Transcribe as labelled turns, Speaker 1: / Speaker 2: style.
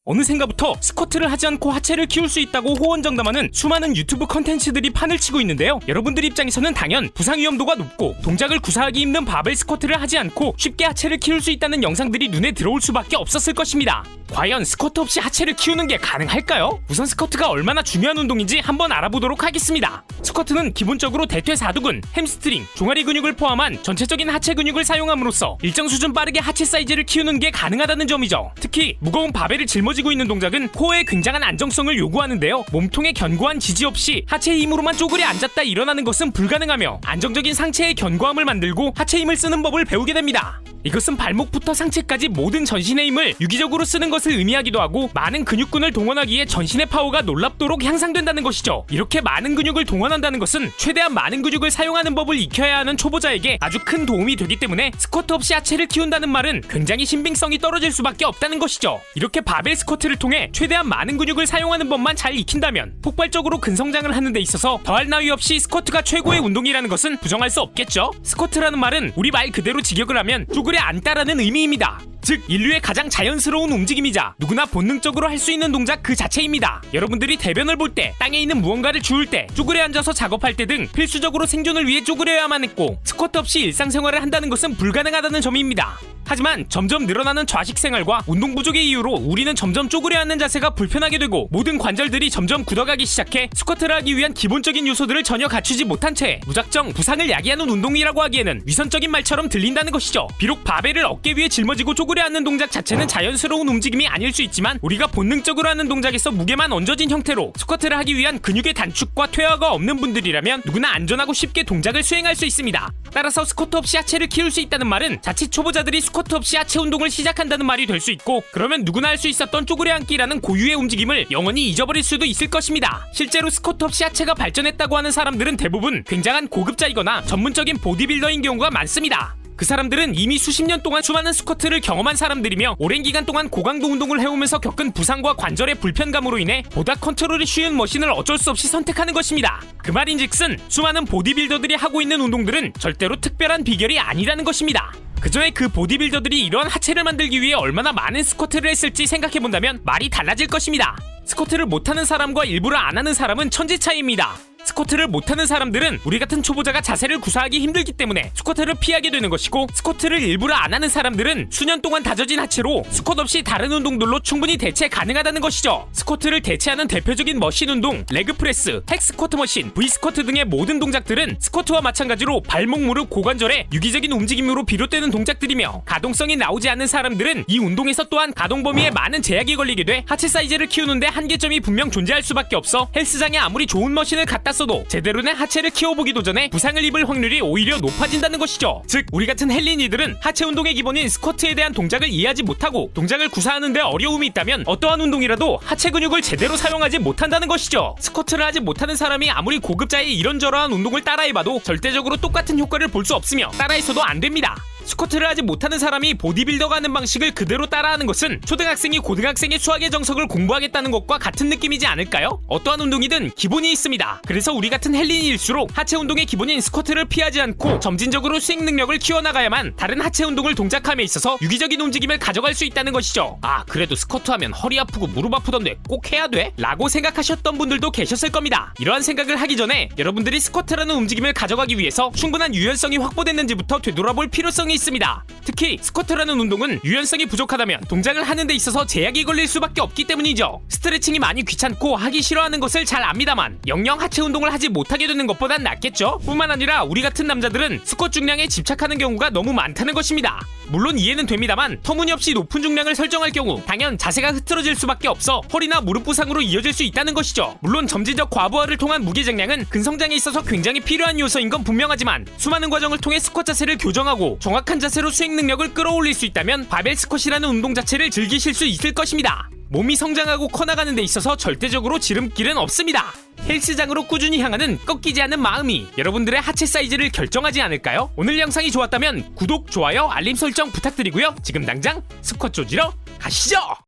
Speaker 1: 어느샌가부터 스쿼트를 하지 않고 하체를 키울 수 있다고 호언장담하는 수많은 유튜브 컨텐츠들이 판을 치고 있는데요. 여러분들 입장에서는 당연 부상 위험도가 높고 동작을 구사하기 힘든 바벨 스쿼트를 하지 않고 쉽게 하체를 키울 수 있다는 영상들이 눈에 들어올 수밖에 없었을 것입니다. 과연 스쿼트 없이 하체를 키우는 게 가능할까요? 우선 스쿼트가 얼마나 중요한 운동인지 한번 알아보도록 하겠습니다. 스쿼트는 기본적으로 대퇴 사두근, 햄스트링, 종아리 근육을 포함한 전체적인 하체 근육을 사용함으로써 일정 수준 빠르게 하체 사이즈를 키우는 게 가능하다는 점이죠. 특히 무거운 바벨을 짊어지고 있는 동작은 코어에 굉장한 안정성을 요구하는데요. 몸통에 견고한 지지 없이 하체의 힘으로만 쪼그려 앉았다 일어나는 것은 불가능하며 안정적인 상체의 견고함을 만들고 하체 힘을 쓰는 법을 배우게 됩니다. 이것은 발목부터 상체까지 모든 전신의 힘을 유기적으로 쓰는 것을 의미하기도 하고 많은 근육군을 동원하기에 전신의 파워가 놀랍도록 향상된다는 것이죠. 이렇게 많은 근육을 동원한다는 것은 최대한 많은 근육을 사용하는 법을 익혀야 하는 초보자에게 아주 큰 도움이 되기 때문에 스쿼트 없이 하체를 키운다는 말은 굉장히 신빙성이 떨어질 수밖에 없다는 것이죠. 이렇게 바벨 스쿼트를 통해 최대한 많은 근육을 사용하는 법만 잘 익힌다면 폭발적으로 근성장을 하는 데 있어서 더할 나위 없이 스쿼트가 최고의 운동이라는 것은 부정할 수 없겠죠. 스쿼트라는 말은 우리 말 그대로 직역을 하면 쪼그려 앉다라는 의미입니다. 즉 인류의 가장 자연스러운 움직임이자 누구나 본능적으로 할 수 있는 동작 그 자체입니다. 여러분들이 대변을 볼 때, 땅에 있는 무언가를 주울 때, 쪼그려 앉아서 작업할 때 등 필수적으로 생존을 위해 쪼그려야만 했고 스쿼트 없이 일상생활을 한다는 것은 불가능하다는 점입니다. 하지만 점점 늘어나는 좌식 생활과 운동 부족의 이유로 우리는 점점 쪼그려 앉는 자세가 불편하게 되고 모든 관절들이 점점 굳어가기 시작해 스쿼트를 하기 위한 기본적인 요소들을 전혀 갖추지 못한 채 무작정 부상을 야기하는 운동이라고 하기에는 위선적인 말처럼 들린다는 것이죠. 비록 바벨을 어깨 위에 짊어지고 쪼그려 앉는 동작 자체는 자연스러운 움직임이 아닐 수 있지만 우리가 본능적으로 하는 동작에서 무게만 얹어진 형태로 스쿼트를 하기 위한 근육의 단축과 퇴화가 없는 분들이라면 누구나 안전하고 쉽게 동작을 수행할 수 있습니다. 따라서 스쿼트 없이 하체를 키울 수 있다는 말은 자칫 초보자들이 스쿼트 없이 하체 운동을 시작한다는 말이 될 수 있고 그러면 누구나 할 수 있었던 쪼그려 앉기라는 고유의 움직임을 영원히 잊어버릴 수도 있을 것입니다. 실제로 스쿼트 없이 하체가 발전했다고 하는 사람들은 대부분 굉장한 고급자이거나 전문적인 보디빌더인 경우가 많습니다. 그 사람들은 이미 수십 년 동안 수많은 스쿼트를 경험한 사람들이며 오랜 기간 동안 고강도 운동을 해오면서 겪은 부상과 관절의 불편감으로 인해 보다 컨트롤이 쉬운 머신을 어쩔 수 없이 선택하는 것입니다. 그 말인즉슨 수많은 보디빌더들이 하고 있는 운동들은 절대로 특별한 비결이 아니라는 것입니다. 그전에 그 보디빌더들이 이러한 하체를 만들기 위해 얼마나 많은 스쿼트를 했을지 생각해본다면 말이 달라질 것입니다. 스쿼트를 못하는 사람과 일부러 안 하는 사람은 천지 차이입니다. 스쿼트를 못하는 사람들은 우리 같은 초보자가 자세를 구사하기 힘들기 때문에 스쿼트를 피하게 되는 것이고 스쿼트를 일부러 안 하는 사람들은 수년 동안 다져진 하체로 스쿼트 없이 다른 운동들로 충분히 대체 가능하다는 것이죠. 스쿼트를 대체하는 대표적인 머신 운동, 레그프레스, 핵스쿼트 머신, V스쿼트 등의 모든 동작들은 스쿼트와 마찬가지로 발목, 무릎, 고관절의 유기적인 움직임으로 비롯되는 동작들이며 가동성이 나오지 않는 사람들은 이 운동에서 또한 가동 범위에 많은 제약이 걸리게 돼 하체 사이즈를 키우는데 한계점이 분명 존재할 수밖에 없어 헬스장에 아무리 좋은 머신을 갖다 써도 제대로 된 하체를 키워보기도 전에 부상을 입을 확률이 오히려 높아진다는 것이죠. 즉 우리 같은 헬린이들은 하체 운동의 기본인 스쿼트에 대한 동작을 이해하지 못하고 동작을 구사하는데 어려움이 있다면 어떠한 운동이라도 하체 근육을 제대로 사용하지 못한다는 것이죠. 스쿼트를 하지 못하는 사람이 아무리 고급자의 이런저러한 운동을 따라해봐도 절대적으로 똑같은 효과를 볼 수 없으며 따라해서도 안 됩니다. 스쿼트를 하지 못하는 사람이 보디빌더가 하는 방식을 그대로 따라하는 것은 초등학생이 고등학생의 수학의 정석을 공부하겠다는 것과 같은 느낌이지 않을까요? 어떠한 운동이든 기본이 있습니다. 그래서 우리 같은 헬린일수록 하체 운동의 기본인 스쿼트를 피하지 않고 점진적으로 수행 능력을 키워나가야만 다른 하체 운동을 동작함에 있어서 유기적인 움직임을 가져갈 수 있다는 것이죠. 아 그래도 스쿼트 하면 허리 아프고 무릎 아프던데 꼭 해야 돼? 라고 생각하셨던 분들도 계셨을 겁니다. 이러한 생각을 하기 전에 여러분들이 스쿼트라는 움직임을 가져가기 위해서 충분한 유연성이 확보됐는지부터 되돌아볼 필요성이 있습니다. 특히 스쿼트라는 운동은 유연성이 부족하다면 동작을 하는 데 있어서 제약이 걸릴 수밖에 없기 때문이죠. 스트레칭이 많이 귀찮고 하기 싫어하는 것을 잘 압니다만 영영 하체 운동을 하지 못하게 되는 것보단 낫겠죠? 뿐만 아니라 우리 같은 남자들은 스쿼트 중량에 집착하는 경우가 너무 많다는 것입니다. 물론 이해는 됩니다만 터무니없이 높은 중량을 설정할 경우 당연 자세가 흐트러질 수밖에 없어 허리나 무릎 부상으로 이어질 수 있다는 것이죠. 물론 점진적 과부하를 통한 무게장량은 근성장에 있어서 굉장히 필요한 요소인 건 분명하지만 수많은 과정을 통해 스쿼트 자세를 교정하고 정확한 자세로 수행 능력을 끌어올릴 수 있다면 바벨 스쿼시라는 운동 자체를 즐기실 수 있을 것입니다. 몸이 성장하고 커나가는 데 있어서 절대적으로 지름길은 없습니다. 헬스장으로 꾸준히 향하는 꺾이지 않는 마음이 여러분들의 하체 사이즈를 결정하지 않을까요? 오늘 영상이 좋았다면 구독, 좋아요, 알림 설정 부탁드리고요. 지금 당장 스쿼트 조지러 가시죠!